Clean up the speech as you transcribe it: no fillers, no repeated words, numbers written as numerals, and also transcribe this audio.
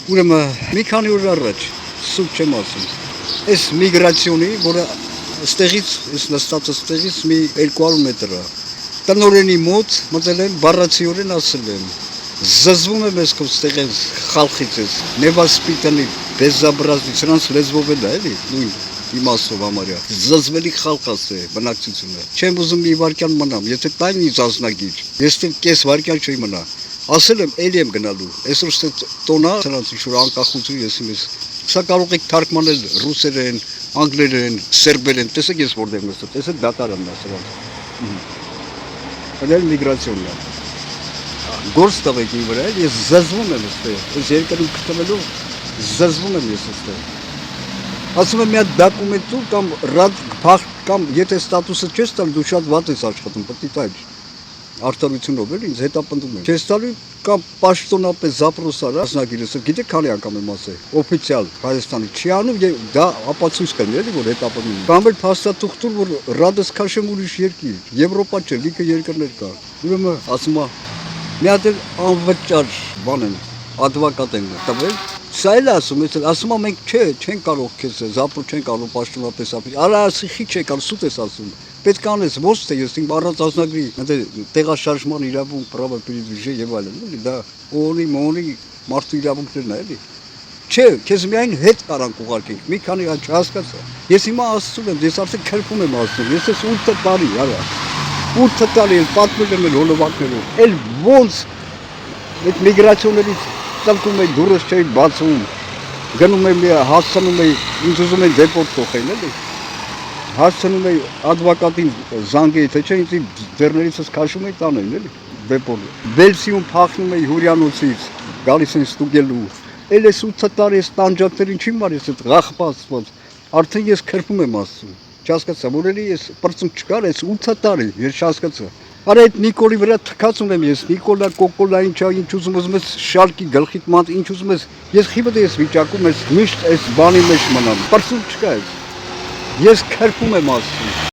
Ուրեմն մի քանի օր առաջ սուտ չեմ ասում։ Այս միգրացիոնի, որը ստեղից, այս նստածը ստեղից մի 200 մետր է։ Տնօրենի մոտ մտել եմ բառացիորեն ասել եմ։ Զզվում եմ ես քո ստեղից խալխից ես։ Նեվասպիտանի բեզաբրազի սրանց լեզվով էլ է, էլի, նույն իմաստով համարյա։ Զզվելի խալխ ասե բնակչությունը։ Չեմ ուզում մի վարքյան մնամ, եթե տայն ինձ ազնագիր։ Ես դեռ կես վարքյան չի մնա։ Ասել եմ, էլի եմ գնալու։ Այսօր ստե տոնա, սրանց ինչ-որ անկախություն ես իմես։ Սա կարող եք թարգմանել ռուսերեն, անգլերեն, սերբերեն, տեսեք ես որտեղ նստել, տեսեք դատարանն է սրանց։ Դա միգրացիոնն է։ Գործ տվեք իմ վրա, ես զզվում եմ այստեղ, այս երկրում գտնվելու զզվում եմ ես այստեղ։ Ասում եմ մի հատ դոկումենտ տուր կամ ռադ փախ կամ եթե ստատուսը չես տալ, դու շատ վատ ես աշխատում, պետք է տալ։ Արտարությունով էլ ինձ հետապնդում եմ։ Չես տալու կամ պաշտոնապես զապրոսար ասնագիրս, գիտեք քանի անգամ եմ ասել, օֆիցիալ Հայաստանի չի անում եւ դա ապացույց կլինի, էլի որ հետապնդում եմ։ Կամ էլ փաստաթուղթ որ ռադս քաշեմ ուրիշ երկիր, Եվրոպա չէ, լիքը երկրներ կա։ Ուրեմն ասում եմ, մի հատ անվճար բան են, advocat են տվել։ Սա էլ ասում եմ մենք չեն կարող քեզ զապրո չեն կարող պաշտոնապես ապրել։ Արա ասիխի չէ կարող սուտ ես ասում։ Պետք է անես ո՞նց թե ես իմ առանց ազնագրի տեղաշարժման իրավունք, право передвижения եւ այլն, էլի դա օնի մարդու իրավունքներն է, էլի։ Չէ, քեզ միայն հետ կարանք ուղարկենք, մի քանի հատ չհասկացա։ Ես հիմա ասում եմ, ես արդեն քրփում եմ ասում, ես ես 8 տարի, արա։ 8 տարի էլ պատմել եմ հոլովակներով։ Էլ ոնց այդ միգրացիաներից ծլկում եմ դուրս չէի բացում։ Գնում եմ հասցնում եմ, ինձ ուզում են դեպորտ թողել, էլի։ Հասցնում եմ advocate-ին զանգեի, թե չէ ինձ ձեռներիցս քաշում էի տանեն, էլի, դեպորտ։ Բելսիում փախնում էի հուրյանոցից, գալիս են ստուգելու։ Էլ էս 8 տարի էս տանջակներին չի մարես այդ ղախպացված։ Արդեն ես քրփում եմ ասում։ Չհասկացա, որ էլի ես պրծում չկար, էս 8 տարի, ես չհասկացա։ Արա այդ Նիկոլի վրա թքած ունեմ ես, Նիկոլա, կոկոլա, ինչ ուզում ես շալկի գլխիդ մանտ, ինչ ուզում ես, ես խիբը ես վիճակում ես, միշտ այս բանի մեջ մնամ, պրծում չկա ես քրփում եմ ասում։